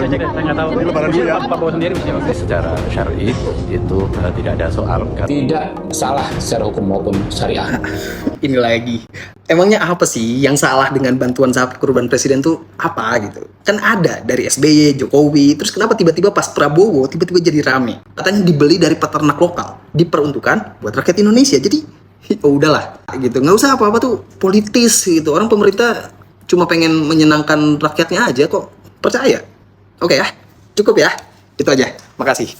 aja kan, saya nggak tahu. Pak Prabowo sendiri misalnya. Secara syar'i itu tidak ada soal. Tidak salah secara hukum maupun syariah. Ini lagi. Emangnya apa sih yang salah dengan bantuan sapi kurban presiden tuh apa gitu? Kan ada dari SBY, Jokowi, terus kenapa tiba-tiba pas Prabowo tiba-tiba jadi rame? Katanya dibeli dari peternak lokal, diperuntukkan buat rakyat Indonesia. Jadi oh udahlah gitu, nggak usah apa-apa tuh politis gitu. Orang pemerintah cuma pengen menyenangkan rakyatnya aja kok, percaya. Oke ya, cukup ya, itu aja, makasih.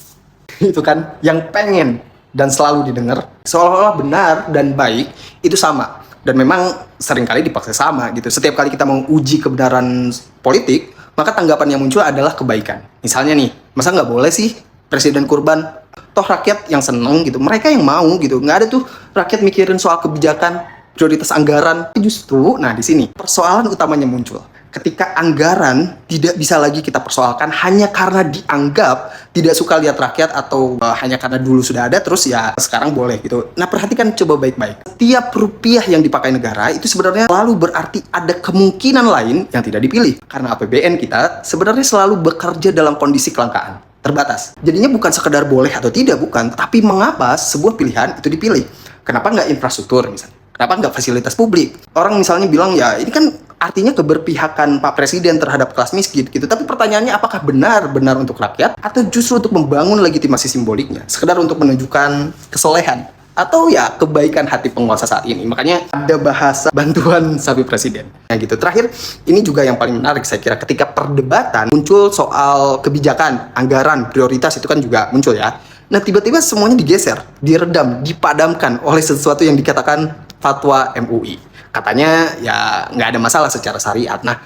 Itu kan yang pengen dan selalu didengar seolah-olah benar dan baik itu sama, dan memang seringkali dipaksa sama gitu. Setiap kali kita mau uji kebenaran politik, maka tanggapan yang muncul adalah kebaikan. Misalnya nih, masa nggak boleh sih presiden kurban? Toh rakyat yang seneng gitu, mereka yang mau gitu. Nggak ada tuh rakyat mikirin soal kebijakan, prioritas anggaran. Justru, nah di sini persoalan utamanya muncul. Ketika anggaran tidak bisa lagi kita persoalkan hanya karena dianggap tidak suka lihat rakyat, atau hanya karena dulu sudah ada terus ya sekarang boleh gitu. Nah perhatikan coba baik-baik. Setiap rupiah yang dipakai negara itu sebenarnya selalu berarti ada kemungkinan lain yang tidak dipilih. Karena APBN kita sebenarnya selalu bekerja dalam kondisi kelangkaan, terbatas. Jadinya bukan sekedar boleh atau tidak, bukan. Tapi mengapa sebuah pilihan itu dipilih? Kenapa nggak infrastruktur misalnya? Kenapa nggak fasilitas publik? Orang misalnya bilang ya ini kan artinya keberpihakan Pak Presiden terhadap kelas miskin gitu. Tapi pertanyaannya apakah benar-benar untuk rakyat atau justru untuk membangun legitimasi simboliknya? Sekedar untuk menunjukkan kesolehan atau ya kebaikan hati penguasa saat ini. Makanya ada bahasa bantuan sapi presiden. Nah gitu. Terakhir, ini juga yang paling menarik saya kira, ketika perdebatan muncul soal kebijakan, anggaran, prioritas itu kan juga muncul ya. Nah tiba-tiba semuanya digeser, diredam, dipadamkan oleh sesuatu yang dikatakan fatwa MUI. Katanya ya nggak ada masalah secara syariat. Nah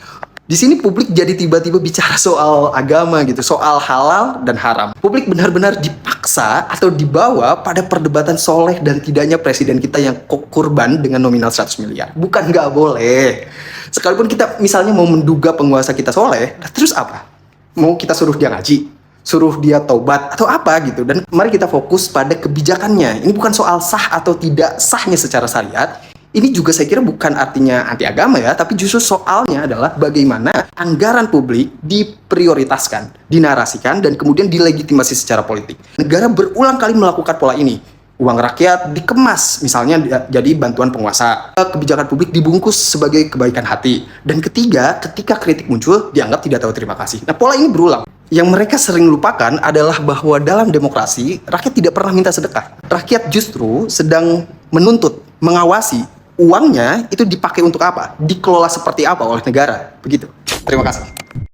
di sini publik jadi tiba-tiba bicara soal agama gitu, soal halal dan haram. Publik benar-benar dipaksa atau dibawa pada perdebatan soleh dan tidaknya presiden kita yang kurban dengan nominal 100 miliar. Bukan nggak boleh. Sekalipun kita misalnya mau menduga penguasa kita soleh, terus apa? Mau kita suruh dia ngaji? Suruh dia taubat atau apa gitu. Dan mari kita fokus pada kebijakannya. Ini bukan soal sah atau tidak sahnya secara syariat. Ini juga saya kira bukan artinya anti agama ya, tapi justru soalnya adalah bagaimana anggaran publik diprioritaskan, dinarasikan, dan kemudian dilegitimasi secara politik. Negara berulang kali melakukan pola ini. Uang rakyat dikemas, misalnya jadi bantuan penguasa. Kebijakan publik dibungkus sebagai kebaikan hati. Dan ketiga, ketika kritik muncul, dianggap tidak tahu terima kasih. Nah, pola ini berulang. Yang mereka sering lupakan adalah bahwa dalam demokrasi, rakyat tidak pernah minta sedekah. Rakyat justru sedang menuntut, mengawasi uangnya itu dipakai untuk apa, dikelola seperti apa oleh negara. Begitu. Terima kasih.